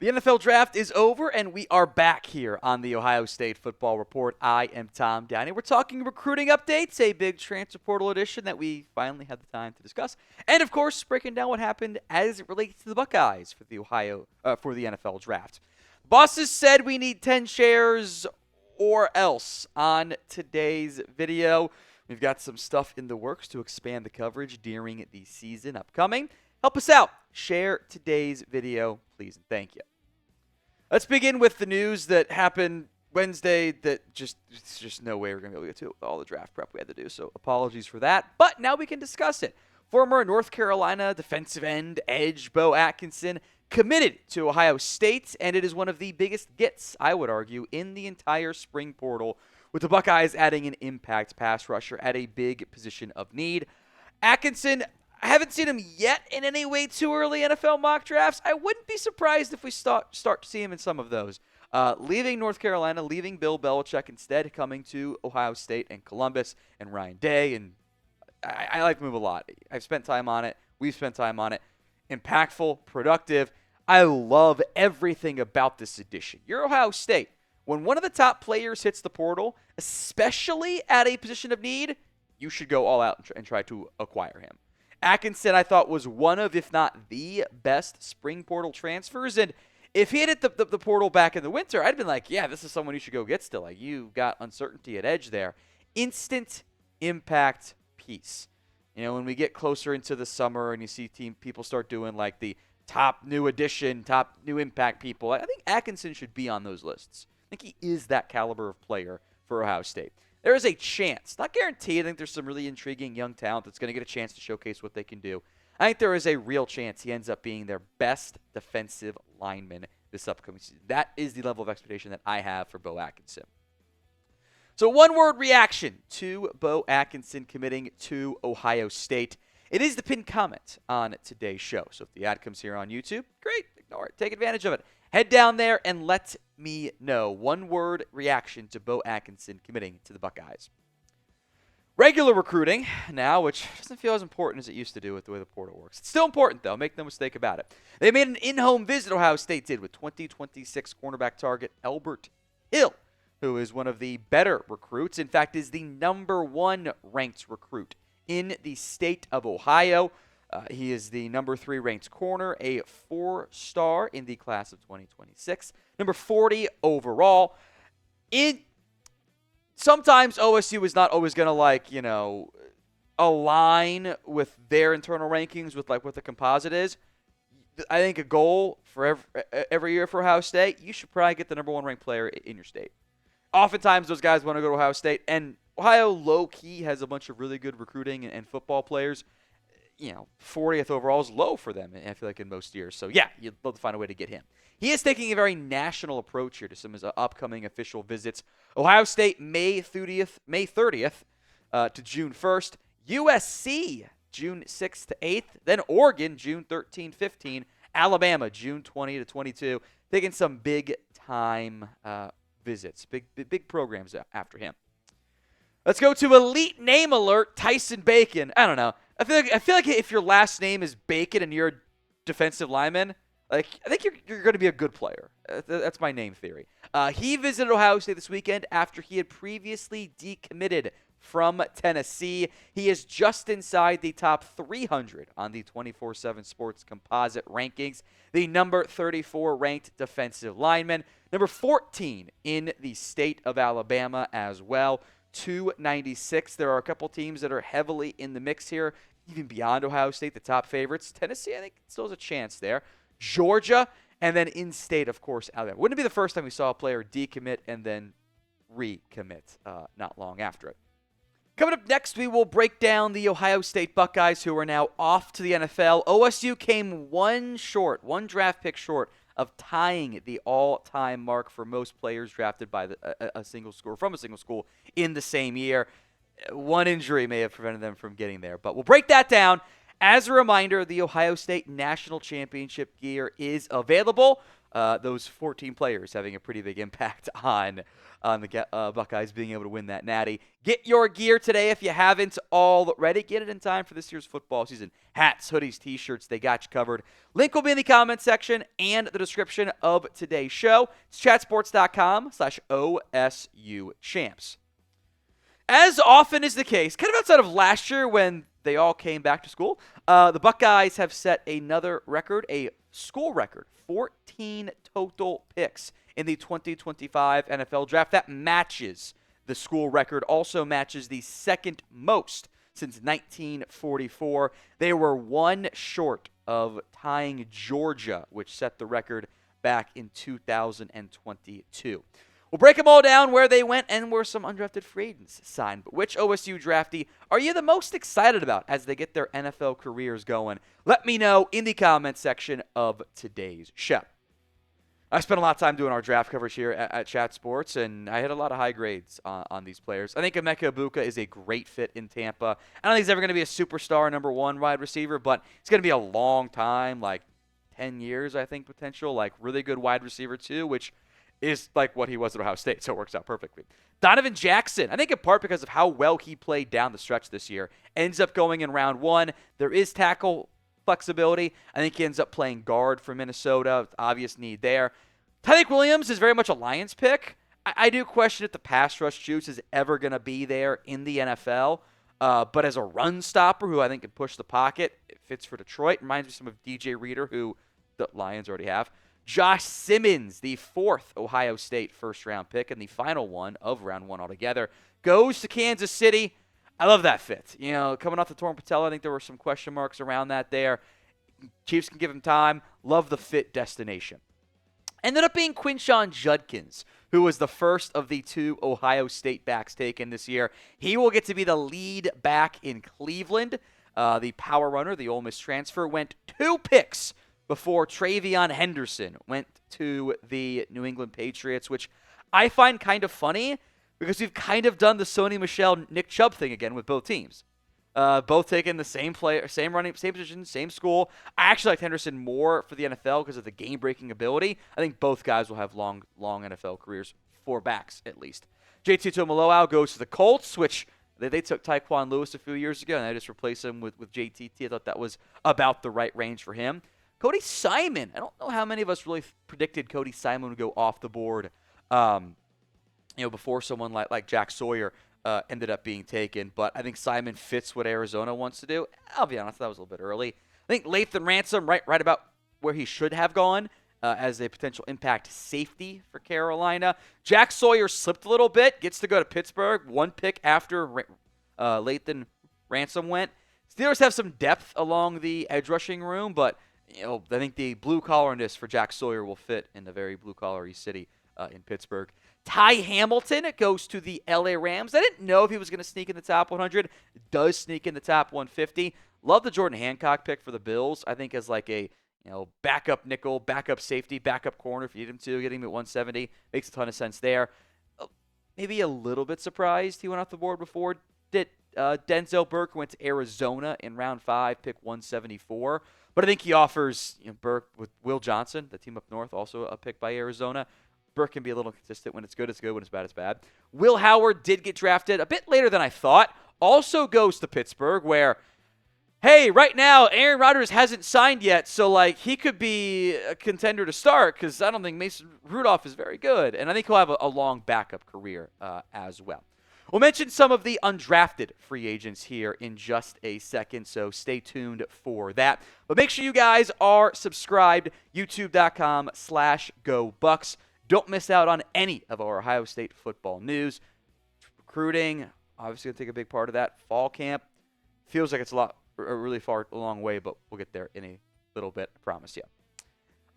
The NFL draft is over, and we are back here on the Ohio State Football Report. I am Tom Downey. We're talking recruiting updates, a big transfer portal edition that we finally had the time to discuss, and of course, breaking down what happened as it relates to the Buckeyes for the NFL draft. Bosses said we need 10 shares or else on today's video. We've got some stuff in the works to expand the coverage during the season upcoming. Help us out. Share today's video, please, and thank you. Let's begin with the news that happened Wednesday that there's just no way we're going to be able to get to it with all the draft prep we had to do, so apologies for that. But now we can discuss it. Former North Carolina defensive end edge Beau Atkinson committed to Ohio State, and it is one of the biggest gets, I would argue, in the entire spring portal, with the Buckeyes adding an impact pass rusher at a big position of need. Atkinson, I haven't seen him yet in any way too early NFL mock drafts. I wouldn't be surprised if we start to see him in some of those. Leaving North Carolina, leaving Bill Belichick instead, coming to Ohio State and Columbus and Ryan Day. And I like the move a lot. I've spent time on it. We've spent time on it. Impactful, productive. I love everything about this addition. You're Ohio State. When one of the top players hits the portal, especially at a position of need, you should go all out and try to acquire him. Atkinson, I thought, was one of, if not the best spring portal transfers. And if he had hit the portal back in the winter, I'd been like, yeah, this is someone you should go get still. Like, you got uncertainty at edge there. Instant impact piece. You know, when we get closer into the summer and you see people start doing like the top new addition, top new impact people, I think Atkinson should be on those lists. I think he is that caliber of player for Ohio State. There is a chance, not guaranteed, I think there's some really intriguing young talent that's going to get a chance to showcase what they can do. I think there is a real chance he ends up being their best defensive lineman this upcoming season. That is the level of expectation that I have for Beau Atkinson. So one-word reaction to Beau Atkinson committing to Ohio State. It is the pinned comment on today's show. So if the ad comes here on YouTube, great, ignore it. Take advantage of it. Head down there and let me know. One-word reaction to Beau Atkinson committing to the Buckeyes. Regular recruiting now, which doesn't feel as important as it used to do with the way the portal works. It's still important, though. Make no mistake about it. They made an in-home visit, Ohio State did, with 2026 cornerback target Elbert Hill, who is one of the better recruits. In fact, is the number one ranked recruit in the state of Ohio. He is the number 3 ranked corner, a 4-star in the class of 2026, number 40 overall. Sometimes OSU is not always going to, align with their internal rankings with what the composite is. I think a goal for every year for Ohio State, you should probably get the number 1 ranked player in your state. Oftentimes those guys want to go to Ohio State, and Ohio low-key has a bunch of really good recruiting and football players. 40th overall is low for them, I feel like, in most years. So, yeah, you'd love to find a way to get him. He is taking a very national approach here to some of his upcoming official visits. Ohio State, May 30th to June 1st. USC, June 6th to 8th. Then Oregon, June 13, 15. Alabama, June 20 to 22. Taking some big-time visits, big programs after him. Let's go to Elite Name Alert, Tyson Bacon. I don't know. I feel like if your last name is Bacon and you're a defensive lineman, I think you're going to be a good player. That's my name theory. He visited Ohio State this weekend after he had previously decommitted from Tennessee. He is just inside the top 300 on the 24/7 Sports composite rankings. The number 34 ranked defensive lineman. Number 14 in the state of Alabama as well. 296. There are a couple teams that are heavily in the mix here, even beyond Ohio State, the top favorites. Tennessee, I think, still has a chance there. Georgia, and then in-state, of course, Alabama. Wouldn't it be the first time we saw a player decommit and then recommit not long after it? Coming up next, we will break down the Ohio State Buckeyes, who are now off to the NFL. OSU came one draft pick short of tying the all-time mark for most players drafted by a single school, from a single school in the same year. One injury may have prevented them from getting there, but we'll break that down. As a reminder, the Ohio State National Championship gear is available. those 14 players having a pretty big impact on the Buckeyes being able to win that natty. Get your gear today if you haven't already. Get it in time for this year's football season. Hats, hoodies, t-shirts, they got you covered. Link will be in the comment section and the description of today's show. It's chatsports.com/OSU champs. As often is the case, kind of outside of last year when they all came back to school, the Buckeyes have set another record, a school record, 14 total picks in the 2025 NFL Draft. That matches the school record, also matches the second most since 1944. They were one short of tying Georgia, which set the record back in 2022. We'll break them all down, where they went and where some undrafted free agents signed. But which OSU draftee are you the most excited about as they get their NFL careers going? Let me know in the comments section of today's show. I spent a lot of time doing our draft coverage here at Chat Sports, and I had a lot of high grades on these players. I think Emeka Egbuka is a great fit in Tampa. I don't think he's ever going to be a superstar number one wide receiver, but it's going to be a long time, like 10 years, I think, potential, like really good wide receiver too, which is like what he was at Ohio State, so it works out perfectly. Donovan Jackson, I think in part because of how well he played down the stretch this year, ends up going in round one. There is tackle flexibility. I think he ends up playing guard for Minnesota. Obvious need there. Tyreek Williams is very much a Lions pick. I do question if the pass rush juice is ever going to be there in the NFL. But as a run stopper who I think can push the pocket, it fits for Detroit. Reminds me some of DJ Reader, who the Lions already have. Josh Simmons, the fourth Ohio State first-round pick and the final one of round one altogether, goes to Kansas City. I love that fit. You know, coming off the torn patella, I think there were some question marks around that there. Chiefs can give him time. Love the fit destination. Ended up being Quinshon Judkins, who was the first of the two Ohio State backs taken this year. He will get to be the lead back in Cleveland. The power runner, the Ole Miss transfer, went 2 picks before Travion Henderson went to the New England Patriots, which I find kind of funny because we've kind of done the Sony Michel, Nick Chubb thing again with both teams. Both taking the same player, same running, same position, same school. I actually like Henderson more for the NFL because of the game-breaking ability. I think both guys will have long NFL careers, 4 backs at least. JT Tuimoloau goes to the Colts, which they took Tyquan Lewis a few years ago, and they just replaced him with JTT. I thought that was about the right range for him. Cody Simon. I don't know how many of us really predicted Cody Simon would go off the board, before someone like Jack Sawyer ended up being taken. But I think Simon fits what Arizona wants to do. I'll be honest, that was a little bit early. I think Lathan Ransom, right about where he should have gone as a potential impact safety for Carolina. Jack Sawyer slipped a little bit, gets to go to Pittsburgh, 1 pick after Lathan Ransom went. Steelers have some depth along the edge rushing room, but I think the blue-collarness for Jack Sawyer will fit in a very blue-collar-y city in Pittsburgh. Ty Hamilton goes to the LA Rams. I didn't know if he was going to sneak in the top 100. Does sneak in the top 150. Love the Jordan Hancock pick for the Bills. I think as like a backup nickel, backup safety, backup corner if you need him to. Getting him at 170 makes a ton of sense there. Maybe a little bit surprised he went off the board before. Denzel Burke went to Arizona in round 5, pick 174. But I think he offers Burke with Will Johnson, the team up north, also a pick by Arizona. Burke can be a little consistent. When it's good, it's good. When it's bad, it's bad. Will Howard did get drafted a bit later than I thought. Also goes to Pittsburgh, where, hey, right now, Aaron Rodgers hasn't signed yet, so he could be a contender to start because I don't think Mason Rudolph is very good. And I think he'll have a long backup career as well. We'll mention some of the undrafted free agents here in just a second, so stay tuned for that. But make sure you guys are subscribed, youtube.com/GoBucks. Don't miss out on any of our Ohio State football news. Recruiting, obviously going to take a big part of that. Fall camp, feels like it's a really far, a long way, but we'll get there in a little bit, I promise you.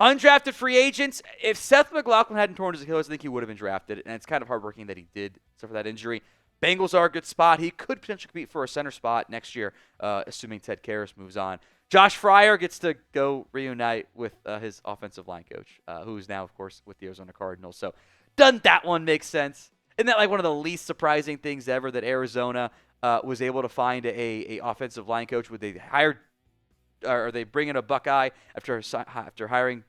Undrafted free agents, if Seth McLaughlin hadn't torn his Achilles, I think he would have been drafted, and it's kind of heartbreaking that he did suffer that injury. Bengals are a good spot. He could potentially compete for a center spot next year, assuming Ted Karras moves on. Josh Fryer gets to go reunite with his offensive line coach, who's now, of course, with the Arizona Cardinals. So doesn't that one make sense? Isn't that one of the least surprising things ever that Arizona was able to find a offensive line coach? Would they hire, or they bring in a Buckeye after hiring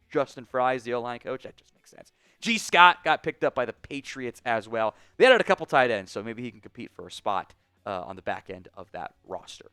Justin Fry's the O-line coach. That just makes sense. G. Scott got picked up by the Patriots as well. They added a couple tight ends, so maybe he can compete for a spot on the back end of that roster.